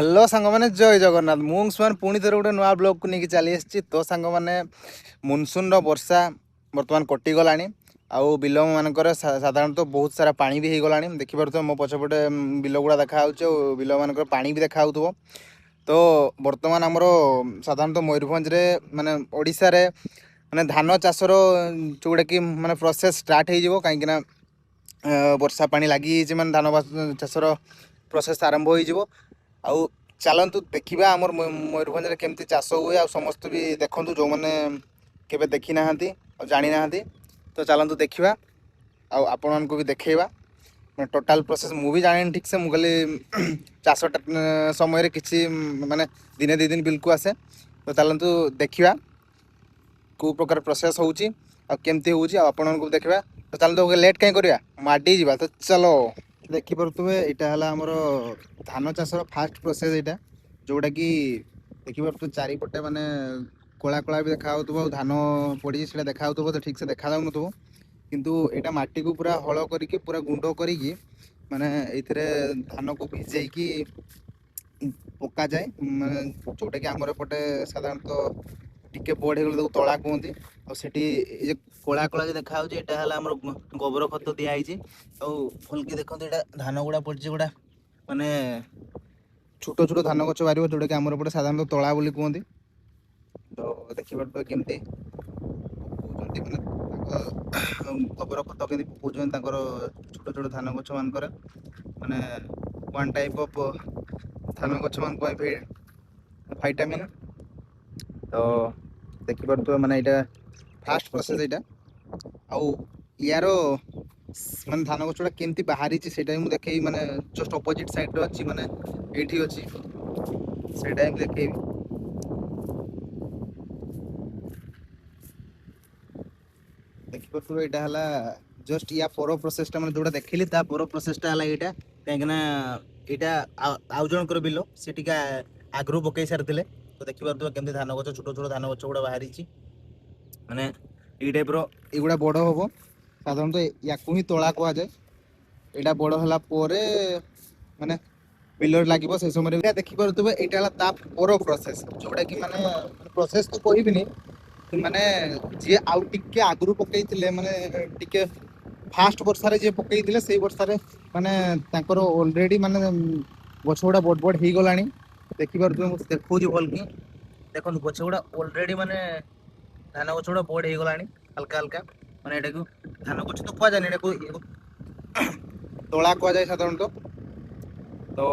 Hello सांग मैंने जय जगन्नाथ मुझे पुणी थे गोटे नुआ ब्लॉग को लेकिन चली आसी तो सांग मैंने मुनसून वर्षा बर्तमान कटिगला आउ बिल मानकर साधारणतः बहुत सारा पानी भी हो गला देखिपे मो पछपटे बिल गुड़ा देखा बिल मानक पा भी देखा तो बर्तमान आमर साधारणतः मयूरभंज माने ओडिशा रे माने धान चाषर जोटा कि माने प्रोसेस स्टार्ट हो कहीं वर्षा पानी लगी माने धान चाषर प्रोसेस आरंभ हो आउ चलतु देखा आमर मयूरभंज केमती चाष हुए आ समस्त भी देखु जो मैंने केवे देखी ना जानी ना तो चलतु देखा आपण को भी देखा टोटाल प्रोसेस मु भी जानी ठीक से मुझे चाष समय किसी माने दिने दी दिन बिल्कुल आसे तो चलतु देखा को प्रकार प्रोसेस होमती हो देखा तो चलतु लेट कहीं करवा माडी जा तो चलो देखिपे यहाँ आमर धान चाषर फास्ट प्रोसेस यहाँ जोटा कि देखिपे चारिपटे माने कला कला भी देखा धान पड़ी से देखा तो ठीक से देखा जाऊन किंतु यहाँ माटी को पूरा हल करके पूरा गुंड करी माने धान को भिजे पका जाए जोटा कि आमर पटे साधारणतः टिके बड़ हो तला कहते और कला कला जो देखा यहाँ गोबर खत दिखाई भल कि देखते यहाँ धान गुड़ा पड़ी गुड़ा माने छोट छोट धान गच बाहर जोटा कि आमर पटे साधारणतः तला बोली कहते तो देखिए केमती गोबर खत के पकाउछन छोट छोट धान गछ मान माने वन टाइप ऑफ धान गछ मान विटामिन तो देखिपे माने यहाँ फास्ट प्रोसेस यहाँ आउ यार माने धान गछटा केमती बाहरी सेटा ही देखे माने जस्ट अपोजिट साइड रे अछि माने एठी अछि सेटा ही देखे देखिपे एटा हला जस्ट या पर प्रोसेसटा माने जोटा देखिली ता पर प्रोसेसटा हला एटा काहेकना एटा आउ जनकर बिलो से टिका आग्रो पकई सारथिले तो देखिपे केमती धान गछ छोट छोट धान गछ गुड़ा बाहरी माने ये टाइप रो एगुड़ा बड़ हम साधारणतः या ही तला कह जाए यहाँ बड़ है माने बिलर लगे से समय देखिपे यहाँ ता पर प्रोसेस जोटा कि माने प्रोसेस तो कहबिनी माने जी आउ टिके आगु पकई माने टिके फास्ट वर्षा जी पकई से वर्षा माने ऑलरेडी माने गछ गुड़ा बड़ बड़ हो गला देखिपे मुझे देखो भल कि देखो गछ गुड़ा ऑलरेडी माने धान गछ गुड़ा बड़ हो गला हल्का हल्का माने एटा को धान गछ तो कह जाए एटा को तला कह जाए साधारणतः तो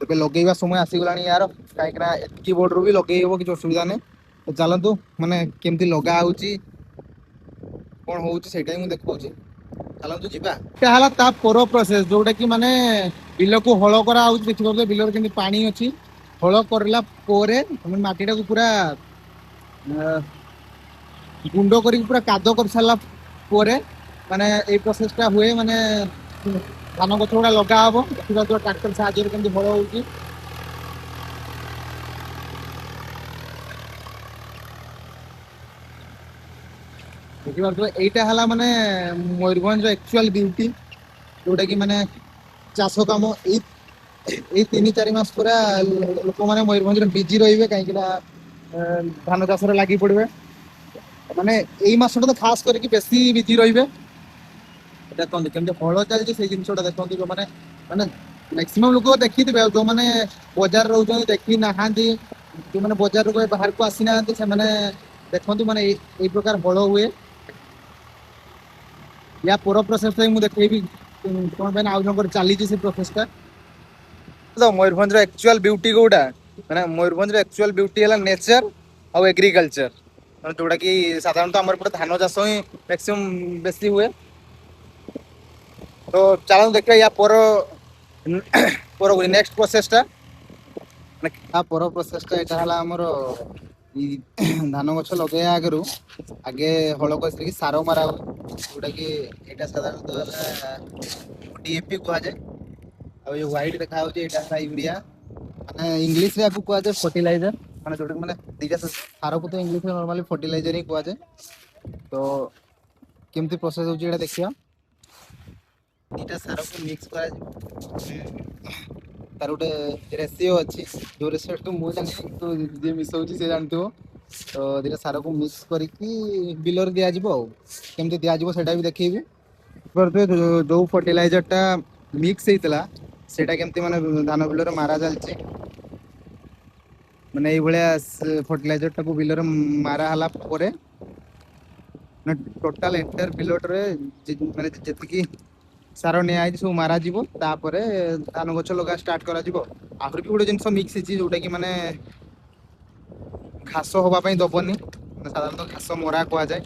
तबे लगेଇବା समय आसीगलानी यार काईकना एतकी बोर्ड भी लगे हो कि असुविधा नहीं तो चलतु माने केमती लगा होची कोन होची सेटा ही देखौची चलतु जीवा एटा हला ता पर प्रोसेस जोटा कि माने बिल को हळ करा होची देखिबो बिल केमती पानी अछि हळ करला पोरे हम माटीटा को पूरा गुंड कर पूरा कादो कर सारा माने ये प्रोसेसटा हुए माने धान गछ गुड़ा लगा हम देखा जो ट्रैक्टर साहाय्य केमती हल होची देखिए एटा हला माने मयूरभंज एक्चुअल ब्यूटी जोटा कि माने चाष काम ये 3-4 मास पूरा लोक मैंने मयूरभंज बिजी रे कहीं धान चाष लगी पड़े माने यही मसटा तो खास करके बेसी बिजी रे देखते केमती फल चलती से जिनसा देखते जो मैंने माने मैक्सिमम लोग देखी थे जो मैंने बजार रोज देखी ना जो मैंने बजार बाहर को आसी ना से देखते माने ये प्रकार हल हुए या पूरा प्रोसेस देखेबी कौन आउ जन चली से प्रोसेसटा तो मयूरभंज एक्चुअल ब्यूटी कोटा माने मयूरभंज एक्चुअल ब्यूटी है नेचर और एग्रीकल्चर जोटा कि साधारणतः आम धान चाष ही मैक्सिमम बेसी हुए तो चलो देखा या पर नेक्स्ट प्रोसेसटा पर प्रोसेसटा यहाँ आमर धान गछ लगे आगु आगे हल कर सार मारा हुए जोटा कि यहाँ साधारणतः डीएपी कह जाए और ये व्हाइट देखा यूरिया माने इंग्लिश रे कह जाए फर्टिलाइजर माने जोटा माने दीटा सार को तो इंग्लिश में नॉर्मली फर्टिलाइजर ही कह जाए तो केमती प्रोसेस होची एटा देखिया दीटा सार को मिक्स करा ତାର ଗୋଟେ ରେସିଓ ଅଛି, ଯୋଉ ରେସିଓ ଟୁ ମୁଁ ଜାଣିନି କିନ୍ତୁ ଯିଏ ମିଶଉଛି ସେ ଜାଣିଥିବ। ତ ଦୁଇଟା ସାରକୁ ମିକ୍ସ କରିକି ବିଲରେ ଦିଆଯିବ। ଆଉ କେମିତି ଦିଆଯିବ ସେଇଟା ବି ଦେଖେଇବି। ଯୋଉ ଫର୍ଟିଲାଇଜର ଟା ମିକ୍ସ ହେଇଥିଲା ସେଇଟା କେମିତି ମାନେ ଧାନ ବିଲରେ ମାରା ଚାଲିଛି। ମାନେ ଏଇଭଳିଆ ଫର୍ଟିଲାଇଜର ଟାକୁ ବିଲରେ ମାରା ହେଲା ପରେ ଟୋଟାଲ ଏଣ୍ଟାର ବିଲରେ ମାନେ ଯେତିକି ସାର ନିଆ ହେଇଛି ସବୁ ମାରାଯିବ। ତାପରେ ଧାନ ଗଛ ଲଗା ଷ୍ଟାର୍ଟ କରାଯିବ। ଆହୁରି ବି ଗୋଟେ ଜିନିଷ ମିକ୍ସ ହେଇଛି ଯୋଉଟା କି ମାନେ ଘାସ ହବା ପାଇଁ ଦବନି। ମାନେ ସାଧାରଣତଃ ଘାସ ମରା କୁହାଯାଏ।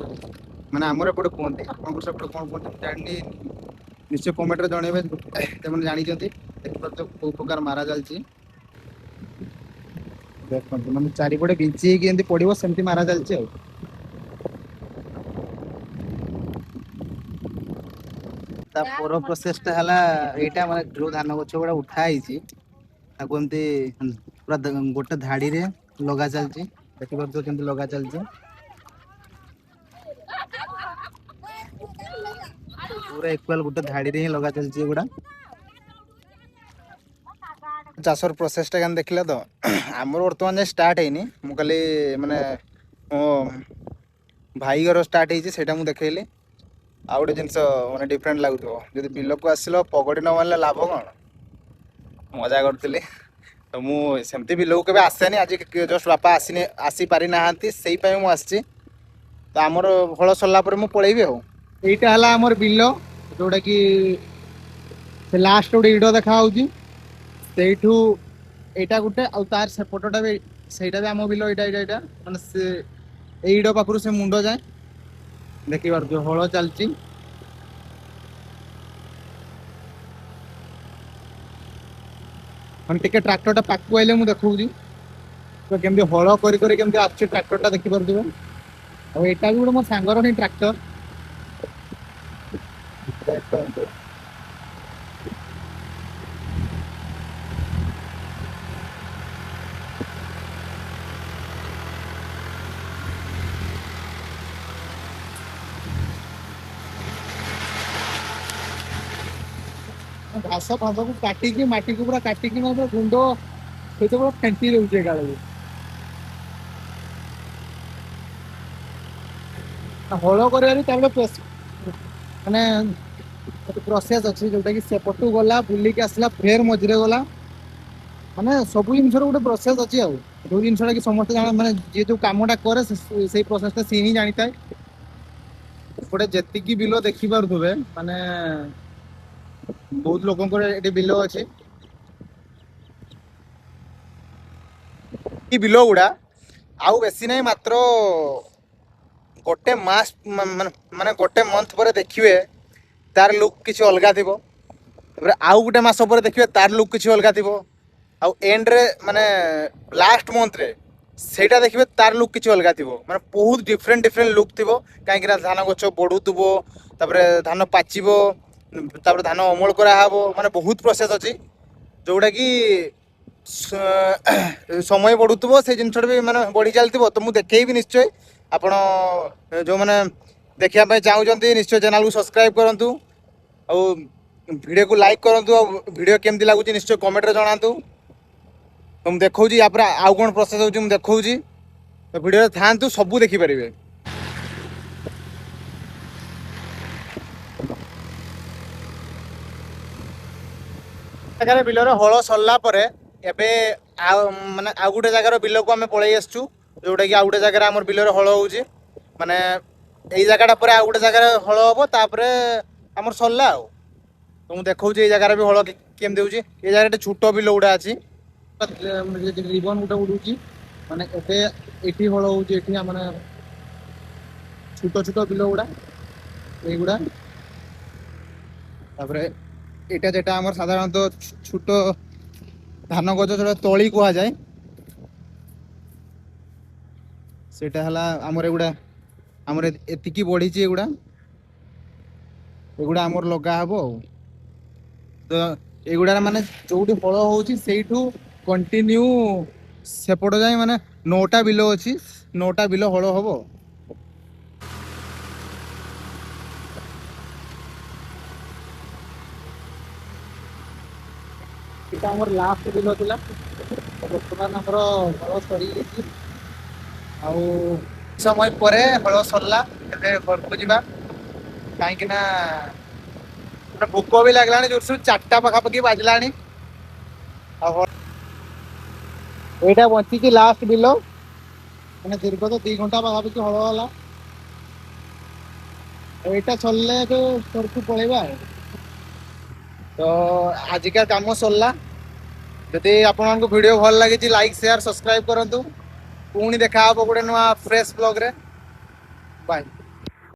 ମାନେ ଆମର ଏପଟେ କୁହନ୍ତି, ଆପଣଙ୍କର ସେପଟେ କଣ କୁହନ୍ତି ମୁଁ ଜାଣିନି, ନିଶ୍ଚୟ କମେଣ୍ଟରେ ଜଣେଇବେ ସେମାନେ ଜାଣିଛନ୍ତି। ଦେଖିପାରୁଥିବେ କୋଉ ପ୍ରକାର ମାରା ଚାଲିଛି। ଦେଖନ୍ତୁ ମାନେ ଚାରିପଟେ ବିଞ୍ଚି ହେଇକି ଏମିତି ପଡିବ ସେମିତି ମାରା ଚାଲିଛି ଆଉ। ତା ପର ପ୍ରୋସେସ ଟା ହେଲା ଏଇଟା, ମାନେ ଯୋଉ ଧାନ ଗଛ ଗୁଡା ଉଠା ହେଇଛି ତାକୁ ଏମିତି ପୁରା ଗୋଟେ ଧାଡିରେ ଲଗା ଚାଲିଛି। ଦେଖିପାରୁଥିବ କେମିତି ଲଗା ଚାଲିଛି। ପୁରା ଇକ୍ୱାଲ ଗୋଟେ ଧାଡିରେ ହିଁ ଲଗା ଚାଲିଛି ଏଗୁଡା। ଚାଷର ପ୍ରୋସେସ ଟା କେମିତି ଦେଖିଲେ ତ। ଆମର ବର୍ତ୍ତମାନ ଯାଏ ଷ୍ଟାର୍ଟ ହେଇନି। ମୁଁ ଖାଲି ମାନେ ମୋ ଭାଇଙ୍କର ଷ୍ଟାର୍ଟ ହେଇଛି ସେଇଟା ମୁଁ ଦେଖେଇଲି। ଆଉ ଗୋଟେ ଜିନିଷ ମାନେ ଡିଫରେଣ୍ଟ ଲାଗୁଥିବ, ଯଦି ବିଲକୁ ଆସିଲ ପଗଡି ନ ମାରିଲେ ଲାଭ କଣ? ମଜା କରୁଥିଲି। ତ ମୁଁ ସେମିତି ବିଲକୁ କେବେ ଆସେନି। ଆଜି ଜଷ୍ଟ ବାପା ଆସିପାରି ନାହାନ୍ତି, ସେଇ ପାଇଁ ମୁଁ ଆସିଛି। ତ ଆମର ହଳ ସରିଲା ପରେ ମୁଁ ପଳେଇବି ଆଉ। ଏଇଟା ହେଲା ଆମର ବିଲ, ଯୋଉଟା କି ସେ ଲାଷ୍ଟ ଗୋଟେ ଇଡ ଦେଖା ହଉଛି। ସେଇଠୁ ଏଇଟା ଗୋଟେ, ଆଉ ତାର ସେପଟଟା ବି, ସେଇଟା ବି ଆମ ବିଲ। ଏଇଟା ମାନେ ସେ ଏଇ ଇଡ ପାଖରୁ ସେ ମୁଣ୍ଡ ଯାଏ ଦେଖିପାରୁଥିବ ହଳ ଚାଲିଛି। ମାନେ ଟିକେ ଟ୍ରାକ୍ଟର ଟା ପାଖକୁ ଆଇଲେ ମୁଁ ଦେଖଉଛି ତ କେମିତି ହଳ କରି କରି କେମିତି ଆସୁଛି ଟ୍ରାକ୍ଟର ଟା, ଦେଖିପାରୁଥିବେ। ଆଉ ଏଇଟା ବି ଗୋଟେ ମୋ ସାଙ୍ଗର ହିଁ ଟ୍ରାକ୍ଟର। ଘାସ ଫାସକୁ କାଟିକି ମାଟିକୁ ପୁରା କାଟିକି ପୁରା ଗୁଣ୍ଡ ସେଇତ ପୁରା ଫେଣ୍ଟି ରହୁଛି ଏକାବେଳେ। ହଳ କରିବାରେ ତାପରେ ମାନେ ପ୍ରୋସେସ ଅଛି, ଯୋଉଟା କି ସେପଟୁ ଗଲା ବୁଲିକି ଆସିଲା ଫେର ମଝିରେ ଗଲା। ମାନେ ସବୁ ଜିନିଷର ଗୋଟେ ପ୍ରୋସେସ ଅଛି। ଆଉ ଯୋଉ ଜିନିଷଟା କି ସମସ୍ତେ ମାନେ ଯିଏ ଯୋଉ କାମଟା କରେ ସେଇ ପ୍ରୋସେସ ଟା ସିଏ ହିଁ ଜାଣିଥାଏ। ଏପଟେ ଯେତିକି ବିଲ ଦେଖିପାରୁଥିବେ, ମାନେ ବହୁତ ଲୋକଙ୍କର ଏଠି ବିଲ ଅଛି। ଏ ବିଲ ଗୁଡା ଆଉ ବେଶୀ ନାହିଁ, ମାତ୍ର ଗୋଟେ ମାସ ମାନେ ଗୋଟେ ମନ୍ଥ ପରେ ଦେଖିବେ ତାର ଲୁକ୍ କିଛି ଅଲଗା ଥିବ। ତାପରେ ଆଉ ଗୋଟେ ମାସ ପରେ ଦେଖିବେ ତାର ଲୁକ୍ କିଛି ଅଲଗା ଥିବ। ଆଉ ଏଣ୍ଡରେ ମାନେ ଲାଷ୍ଟ ମନ୍ଥରେ ସେଇଟା ଦେଖିବେ ତାର ଲୁକ୍ କିଛି ଅଲଗା ଥିବ। ମାନେ ବହୁତ ଡିଫରେଣ୍ଟ ଲୁକ୍ ଥିବ। କାହିଁକିନା ଧାନ ଗଛ ବଢୁଥିବ, ତାପରେ ଧାନ ପାଚିବ, ତାପରେ ଧାନ ଅମଳ କରାହବ। ମାନେ ବହୁତ ପ୍ରୋସେସ ଅଛି, ଯୋଉଟା କି ସମୟ ବଢୁଥିବ ସେଇ ଜିନିଷଟା ବି ମାନେ ବଢି ଚାଲିଥିବ। ତ ମୁଁ ଦେଖେଇବି ନିଶ୍ଚୟ। ଆପଣ ଯୋଉମାନେ ଦେଖିବା ପାଇଁ ଚାହୁଁଛନ୍ତି ନିଶ୍ଚୟ ଚ୍ୟାନେଲକୁ ସବସ୍କ୍ରାଇବ କରନ୍ତୁ, ଆଉ ଭିଡ଼ିଓକୁ ଲାଇକ୍ କରନ୍ତୁ। ଆଉ ଭିଡ଼ିଓ କେମିତି ଲାଗୁଛି ନିଶ୍ଚୟ କମେଣ୍ଟରେ ଜଣାନ୍ତୁ। ତ ମୁଁ ଦେଖଉଛି ୟା ପରେ ଆଉ କ'ଣ ପ୍ରୋସେସ ହେଉଛି ମୁଁ ଦେଖଉଛି। ତ ଭିଡ଼ିଓରେ ଥାଆନ୍ତୁ, ସବୁ ଦେଖିପାରିବେ। ଜାଗାରେ ବିଲରେ ହଳ ସରିଲା ପରେ ଏବେ ଆଉ ମାନେ ଆଉ ଗୋଟେ ଜାଗାର ବିଲକୁ ଆମେ ପଳେଇ ଆସିଛୁ, ଯୋଉଟା କି ଆଉ ଗୋଟେ ଜାଗାରେ ଆମର ବିଲରେ ହଳ ହଉଛି। ମାନେ ଏଇ ଜାଗାଟା ପରେ ଆଉ ଗୋଟେ ଜାଗାରେ ହଳ ହବ, ତାପରେ ଆମର ସରିଲା ଆଉ। ତ ମୁଁ ଦେଖଉଛି ଏଇ ଜାଗାରେ ବି ହଳ କେମିତି ହଉଛି। ଏଇ ଜାଗାରେ ଗୋଟେ ଛୋଟ ବିଲ ଗୁଡା ଅଛି, ରିବନ ଗୋଟେ ଉଡୁଛି। ମାନେ ଏବେ ଏଠି ହଳ ହଉଛି, ଏଠି ମାନେ ଛୋଟ ଛୋଟ ବିଲ ଗୁଡା এইগুড়া। ତାପରେ ଏଇଟା যেটা ଆମର ସାଧାରଣତଃ ଛୋଟ ଧାନ ଗଛ ଯୋଉଟା ତଳି କୁହାଯାଏ, ସେଇଟା ହେଲା ଆମର ଏଗୁଡା। ଆମର ଏତିକି ବଢିଛି ଏଗୁଡା। ଏଗୁଡା ଆମର ଲଗା ହବ ଆଉ। ତ ଏଇଗୁଡାରେ ମାନେ ଯୋଉଠି ହଳ ହଉଛି ସେଇଠୁ କଣ୍ଟିନ୍ୟୁ ସେପଟ ଯାଏ ମାନେ 9ଟା ବିଲ ଅଛି, 9ଟା ବିଲ ହଳ ହବ। ଏଇଟା ଆମର ଲାଷ୍ଟ ବିଲ ଥିଲା। ବର୍ତ୍ତମାନ ଆମର ହଳ ସରିଯାଇଛି ଆଉ ସମୟ ପରେ ହଳ ସରିଲା। ଏବେ ଘରକୁ ଯିବା କାହିଁକି ନା ଗୋଟେ ଭୋକ ବି ଲାଗିଲାଣି ଜୋରସେ 4ଟା ପାଖାପାଖି ବାଜିଲାଣି। ଆଉ ଏଇଟା ବଞ୍ଚିଛି ଲାଷ୍ଟ ବିଲ ମାନେ ଦୀର୍ଘ ତ 2 ଘଣ୍ଟା ପାଖାପାଖି ହଳ ହେଲା। ଏଇଟା ସରିଲେ ଏବେ ଘରକୁ ପଳେଇବା ଆଉ। ତ ଆଜିକା କାମ ସରିଲା। ଯଦି ଆପଣଙ୍କୁ ଭିଡ଼ିଓ ଭଲ ଲାଗିଛି ଲାଇକ୍ ସେୟାର ସବସ୍କ୍ରାଇବ କରନ୍ତୁ। ପୁଣି ଦେଖା ହବ ଗୋଟେ ନୂଆ ଫ୍ରେଶ ବ୍ଲଗରେ। ବାଏ।